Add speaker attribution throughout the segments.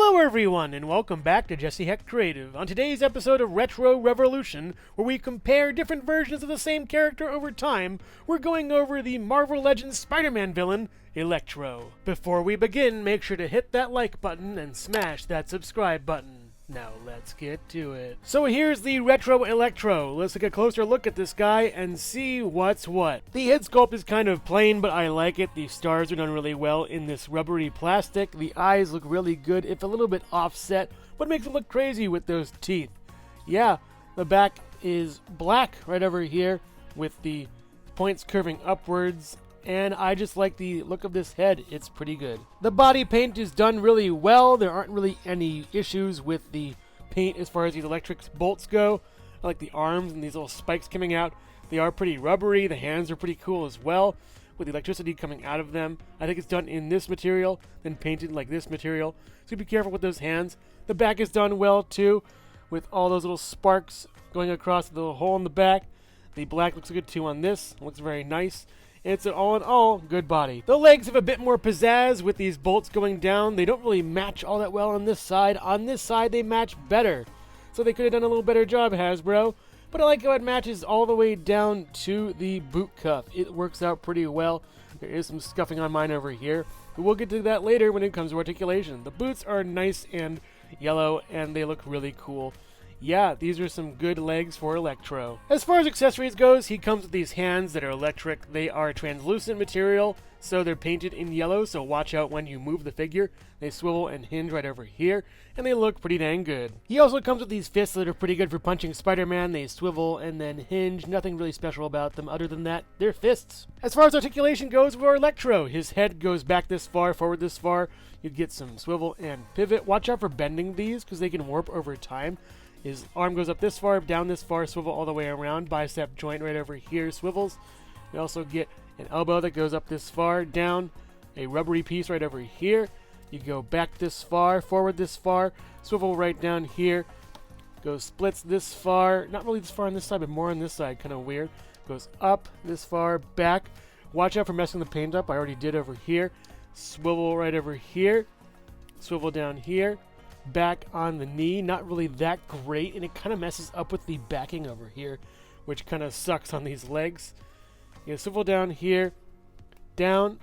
Speaker 1: Hello everyone, and welcome back to Jesse Hecht Creative. On today's episode of Retro Revolution, where we compare different versions of the same character over time, we're going over the Marvel Legends Spider-Man villain, Electro. Before we begin, make sure to hit that like button and smash that subscribe button. Now let's get to it. So here's the Retro Electro. Let's take a closer look at this guy and see what's what. The head sculpt is kind of plain, but I like it. The stars are done really well in this rubbery plastic. The eyes look really good, if a little bit offset, but makes it look crazy with those teeth. Yeah, the back is black right over here with the points curving upwards, and I just like the look of this head. It's pretty good. The body paint is done really well. There aren't really any issues with the paint as far as these electric bolts go. I like the arms and these little spikes coming out. They are pretty rubbery. The hands are pretty cool as well, with the electricity coming out of them. I think it's done in this material, then painted like this material. So be careful with those hands. The back is done well too, with all those little sparks going across the little hole in the back. The black looks good too on this. It looks very nice. It's an all-in-all good body. The legs have a bit more pizzazz with these bolts going down. They don't really match all that well on this side. On this side, they match better. So they could have done a little better job, Hasbro. But I like how it matches all the way down to the boot cuff. It works out pretty well. There is some scuffing on mine over here, but we'll get to that later when it comes to articulation. The boots are nice and yellow, and they look really cool. Yeah, these are some good legs for Electro. As far as accessories goes, he comes with these hands that are electric. They are translucent material, so they're painted in yellow, so watch out when you move the figure. They swivel and hinge right over here, and they look pretty dang good. He also comes with these fists that are pretty good for punching Spider-Man. They swivel and then hinge. Nothing really special about them other than that, they're fists. As far as articulation goes for Electro, his head goes back this far, forward this far. You get some swivel and pivot. Watch out for bending these, because they can warp over time. His arm goes up this far, down this far, swivel all the way around. Bicep joint right over here swivels. We also get an elbow that goes up this far, down. A rubbery piece right over here. You go back this far, forward this far, swivel right down here. Goes splits this far. Not really this far on this side, but more on this side. Kind of weird. Goes up this far, back. Watch out for messing the paint up. I already did over here. Swivel right over here. Swivel down here. Back on the knee, not really that great, and it kind of messes up with the backing over here, which kind of sucks on these legs. You swivel down here, down,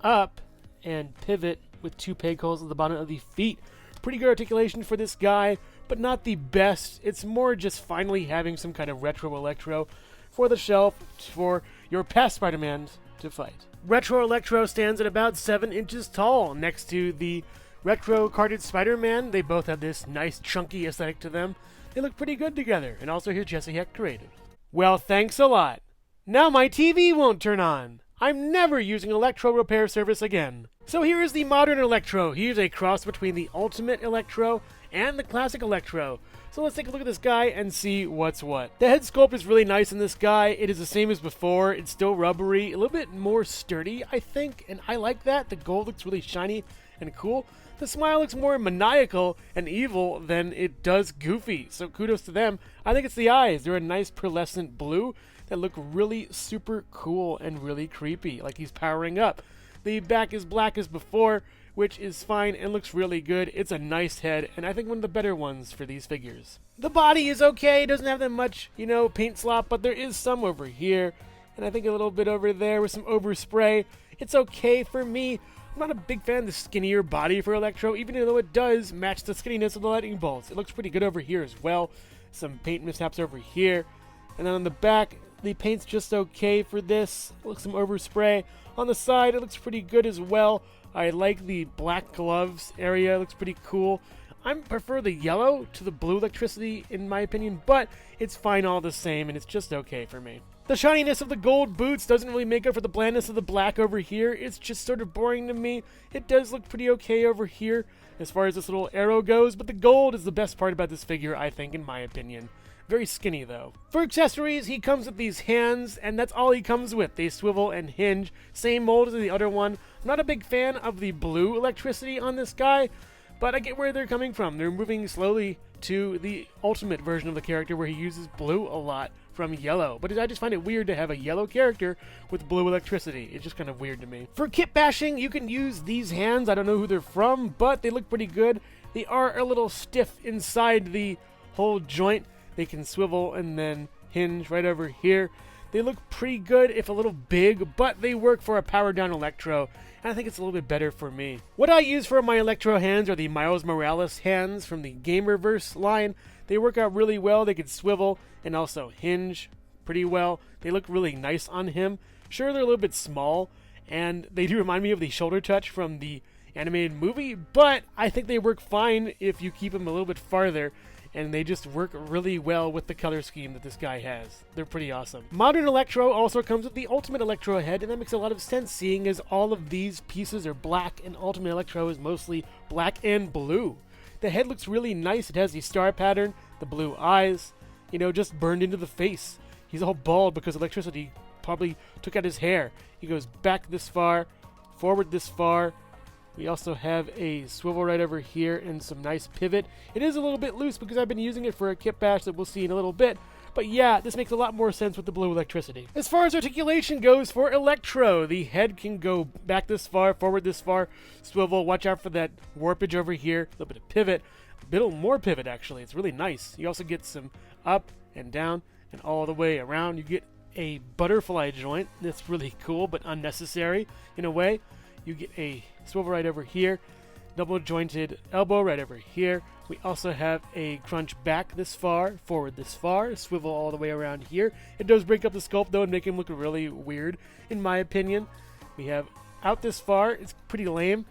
Speaker 1: up, and pivot with two peg holes at the bottom of the feet. Pretty good articulation for this guy, but not the best. It's more just finally having some kind of retro Electro for the shelf for your past Spider-Man to fight. Retro Electro stands at about 7 inches tall next to the Retro carded Spider-Man. They both have this nice chunky aesthetic to them. They look pretty good together. And also here's Jesse Hecht Creative. Well, thanks a lot. Now my TV won't turn on. I'm never using Electro repair service again. So here is the modern Electro. Here's a cross between the Ultimate Electro and the Classic Electro. So let's take a look at this guy and see what's what. The head sculpt is really nice in this guy. It is the same as before. It's still rubbery, a little bit more sturdy, I think, and I like that. The gold looks really shiny and cool. The smile looks more maniacal and evil than it does goofy, so kudos to them. I think it's the eyes. They're a nice pearlescent blue that look really super cool and really creepy, like he's powering up. The back is black as before, which is fine and looks really good. It's a nice head, and I think one of the better ones for these figures. The body is okay. It doesn't have that much, paint slop, but there is some over here, and I think a little bit over there with some overspray. It's okay for me. I'm not a big fan of the skinnier body for Electro, even though it does match the skinniness of the lightning bolts. It looks pretty good over here as well. Some paint mishaps over here. And then on the back, the paint's just okay for this. It looks some overspray. On the side, it looks pretty good as well. I like the black gloves area. It looks pretty cool. I prefer the yellow to the blue electricity in my opinion, but it's fine all the same, and it's just okay for me. The shininess of the gold boots doesn't really make up for the blandness of the black over here. It's just sort of boring to me. It does look pretty okay over here as far as this little arrow goes, but the gold is the best part about this figure, I think, in my opinion. Very skinny, though. For accessories, he comes with these hands, and that's all he comes with. They swivel and hinge. Same mold as the other one. I'm not a big fan of the blue electricity on this guy, but I get where they're coming from. They're moving slowly to the ultimate version of the character where he uses blue a lot from yellow. But I just find it weird to have a yellow character with blue electricity. It's just kind of weird to me. For kit bashing, you can use these hands. I don't know who they're from, but they look pretty good. They are a little stiff inside the whole joint. They can swivel and then hinge right over here. They look pretty good, if a little big, but they work for a powered down Electro, and I think it's a little bit better for me. What I use for my Electro hands are the Miles Morales hands from the Gamerverse line. They work out really well. They can swivel and also hinge pretty well. They look really nice on him. Sure, they're a little bit small, and they do remind me of the shoulder touch from the animated movie, but I think they work fine if you keep them a little bit farther, and they just work really well with the color scheme that this guy has. They're pretty awesome. Modern Electro also comes with the Ultimate Electro head, and that makes a lot of sense seeing as all of these pieces are black, and Ultimate Electro is mostly black and blue. The head looks really nice. It has the star pattern, the blue eyes, just burned into the face. He's all bald because electricity probably took out his hair. He goes back this far, forward this far. We also have a swivel right over here and some nice pivot. It is a little bit loose because I've been using it for a KITBASH that we'll see in a little bit. But yeah, this makes a lot more sense with the blue electricity. As far as articulation goes for Electro, the head can go back this far, forward this far, swivel. Watch out for that warpage over here. A little bit of pivot. A bit more pivot, actually. It's really nice. You also get some up and down and all the way around. You get a butterfly joint. That's really cool, but unnecessary in a way. You get a swivel right over here, double jointed elbow right over here. We also have a crunch back this far, forward this far, swivel all the way around here. It does break up the sculpt though and make him look really weird, in my opinion. We have out this far, it's pretty lame.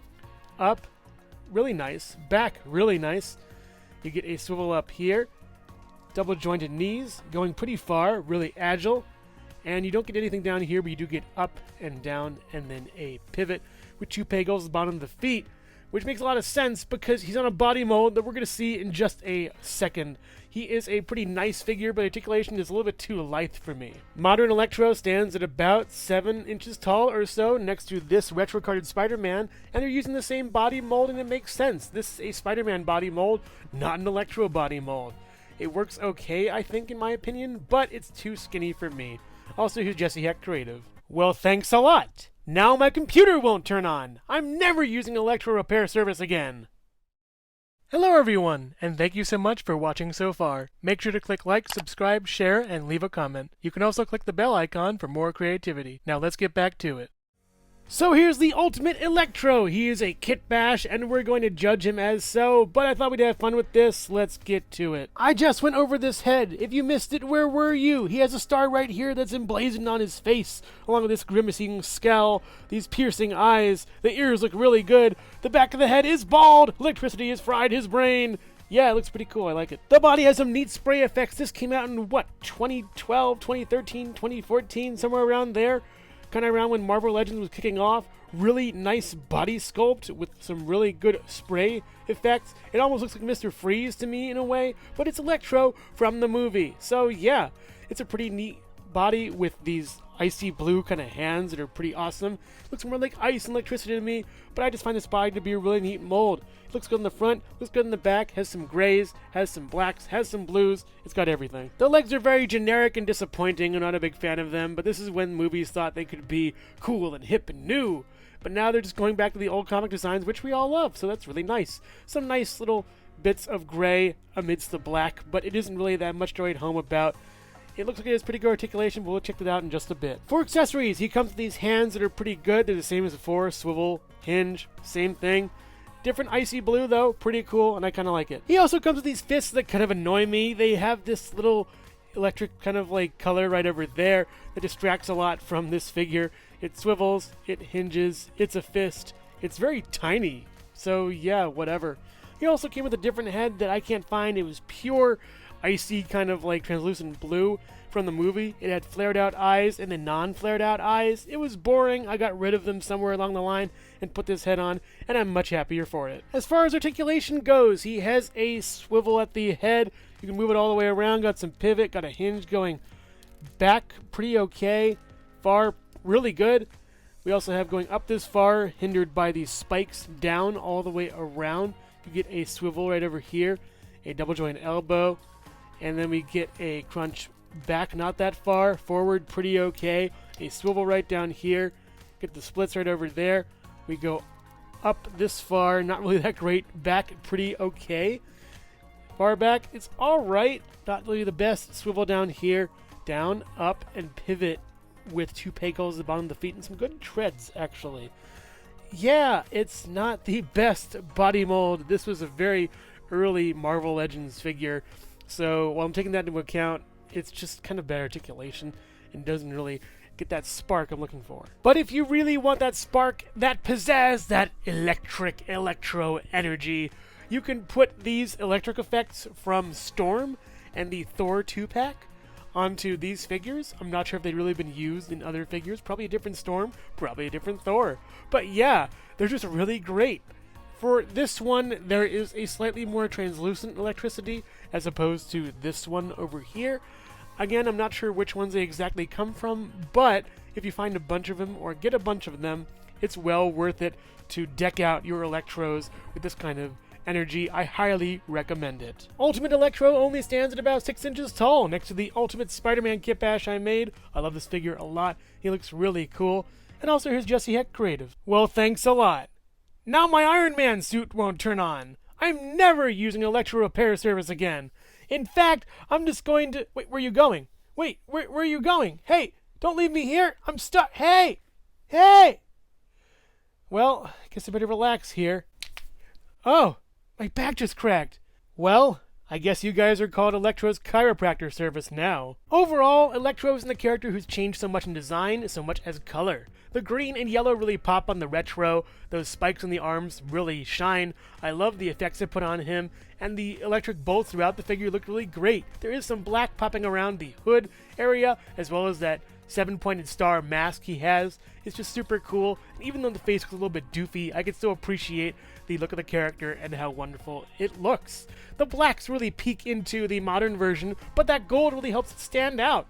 Speaker 1: Up, really nice. Back, really nice. You get a swivel up here, double jointed knees, going pretty far, really agile. And you don't get anything down here, but you do get up and down, and then a pivot with two pegels at the bottom of the feet, which makes a lot of sense because he's on a body mold that we're going to see in just a second. He is a pretty nice figure, but articulation is a little bit too lithe for me. Modern Electro stands at about 7 inches tall or so next to this retro-carded Spider-Man, and they're using the same body mold, and it makes sense. This is a Spider-Man body mold, not an Electro body mold. It works okay, I think, in my opinion, but it's too skinny for me. Also, here's Jesse Hecht Creative. Well, thanks a lot. Now my computer won't turn on. I'm never using Electro repair service again. Hello everyone, and thank you so much for watching so far. Make sure to click like, subscribe, share, and leave a comment. You can also click the bell icon for more creativity. Now let's get back to it. So here's the Ultimate Electro. He is a KITBASH, and we're going to judge him as so, but I thought we'd have fun with this. Let's get to it. I just went over this head. If you missed it, where were you? He has a star right here that's emblazoned on his face, along with this grimacing scowl, these piercing eyes. The ears look really good. The back of the head is bald. Electricity has fried his brain. Yeah, it looks pretty cool. I like it. The body has some neat spray effects. This came out in, 2012, 2013, 2014, somewhere around there. Kind of around when Marvel Legends was kicking off. Really nice body sculpt with some really good spray effects. It almost looks like Mr. Freeze to me in a way, but it's Electro from the movie. So yeah, it's a pretty neat body with these icy blue kind of hands that are pretty awesome. Looks more like ice and electricity to me, but I just find this body to be a really neat mold. It looks good in the front, looks good in the back, has some grays, has some blacks, has some blues. It's got everything. The legs are very generic and disappointing. I'm not a big fan of them, but this is when movies thought they could be cool and hip and new. But now they're just going back to the old comic designs, which we all love, so that's really nice. Some nice little bits of gray amidst the black, but it isn't really that much to write home about. It looks like it has pretty good articulation, but we'll check that out in just a bit. For accessories, he comes with these hands that are pretty good. They're the same as before. Swivel, hinge, same thing. Different icy blue, though. Pretty cool, and I kind of like it. He also comes with these fists that kind of annoy me. They have this little electric kind of like color right over there that distracts a lot from this figure. It swivels, it hinges, it's a fist. It's very tiny, so yeah, whatever. He also came with a different head that I can't find. It was pure icy kind of like translucent blue from the movie. It had flared out eyes and then non-flared out eyes. It was boring. I got rid of them somewhere along the line and put this head on, and I'm much happier for it. As far as articulation goes, he has a swivel at the head. You can move it all the way around. Got some pivot, got a hinge going back pretty okay. Far, really good. We also have going up this far, hindered by these spikes down all the way around. You get a swivel right over here, a double joint elbow, and then we get a crunch back not that far, forward pretty okay, a swivel right down here, get the splits right over there. We go Up this far, not really that great. Back, pretty okay. Far back, it's alright. Not really the best. Swivel down here. Down, up, and pivot with 2 peg-holes at the bottom of the feet and some good treads, actually. Yeah, it's not the best body mold. This was a very early Marvel Legends figure, so while I'm taking that into account, it's just kind of bad articulation and doesn't really get that spark I'm looking for. But if you really want that spark, that pizzazz, that electro energy, you can put these electric effects from Storm and the Thor 2-pack onto these figures. I'm not sure if they've really been used in other figures. Probably a different Storm, probably a different Thor. But yeah, they're just really great. For this one, there is a slightly more translucent electricity as opposed to this one over here. Again, I'm not sure which ones they exactly come from, but if you find a bunch of them or get a bunch of them, it's well worth it to deck out your Electros with this kind of energy. I highly recommend it. Ultimate Electro only stands at about 6 inches tall next to the Ultimate Spider-Man KITBASH I made. I love this figure a lot. He looks really cool. And also here's Jesse Hecht Creative. Well, thanks a lot. Now my Iron Man suit won't turn on. I'm never using Electro repair service again. In fact, I'm just going to... Wait, where are you going? Wait, where are you going? Hey, don't leave me here. I'm stuck. Hey! Hey! Well, I guess I better relax here. Oh, my back just cracked. Well, I guess you guys are called Electro's chiropractor service now. Overall, Electro isn't a character who's changed so much in design so much as color. The green and yellow really pop on the retro, those spikes on the arms really shine. I love the effects they put on him, and the electric bolts throughout the figure look really great. There is some black popping around the hood area, as well as that 7-pointed star mask he has. It's just super cool, and even though the face looks a little bit doofy, I can still appreciate the look of the character and how wonderful it looks. The blacks really peek into the modern version, but that gold really helps it stand out.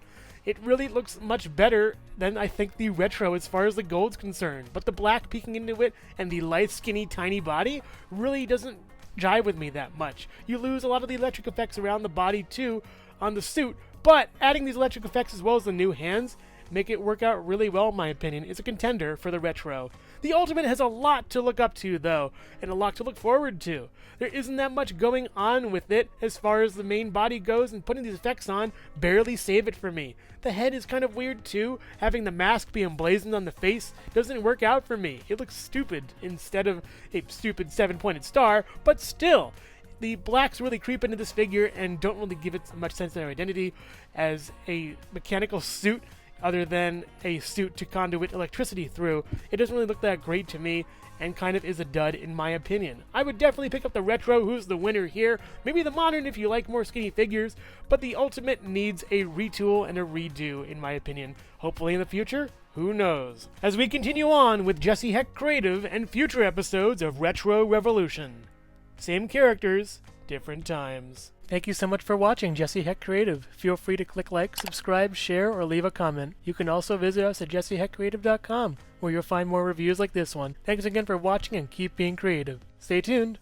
Speaker 1: It really looks much better than I think the retro as far as the gold's concerned, but the black peeking into it and the light, skinny, tiny body really doesn't jive with me that much. You lose a lot of the electric effects around the body too on the suit, but adding these electric effects as well as the new hands make it work out really well in my opinion. It's a contender for the retro. The Ultimate has a lot to look up to though, and a lot to look forward to. There isn't that much going on with it as far as the main body goes, and putting these effects on barely save it for me. The head is kind of weird too. Having the mask be emblazoned on the face doesn't work out for me. It looks stupid instead of a stupid 7-pointed star, but still. The blacks really creep into this figure and don't really give it much sense of identity as a mechanical suit other than a suit to conduit electricity through. It doesn't really look that great to me and kind of is a dud in my opinion. I would definitely pick up the retro, who's the winner here. Maybe the modern if you like more skinny figures, but the Ultimate needs a retool and a redo in my opinion. Hopefully in the future, who knows? As we continue on with Jesse Hecht Creative and future episodes of Retro Revolution. Same characters, different times. Thank you so much for watching Jesse Hecht Creative. Feel free to click like, subscribe, share, or leave a comment. You can also visit us at jessehechtcreative.com, where you'll find more reviews like this one. Thanks again for watching and keep being creative. Stay tuned.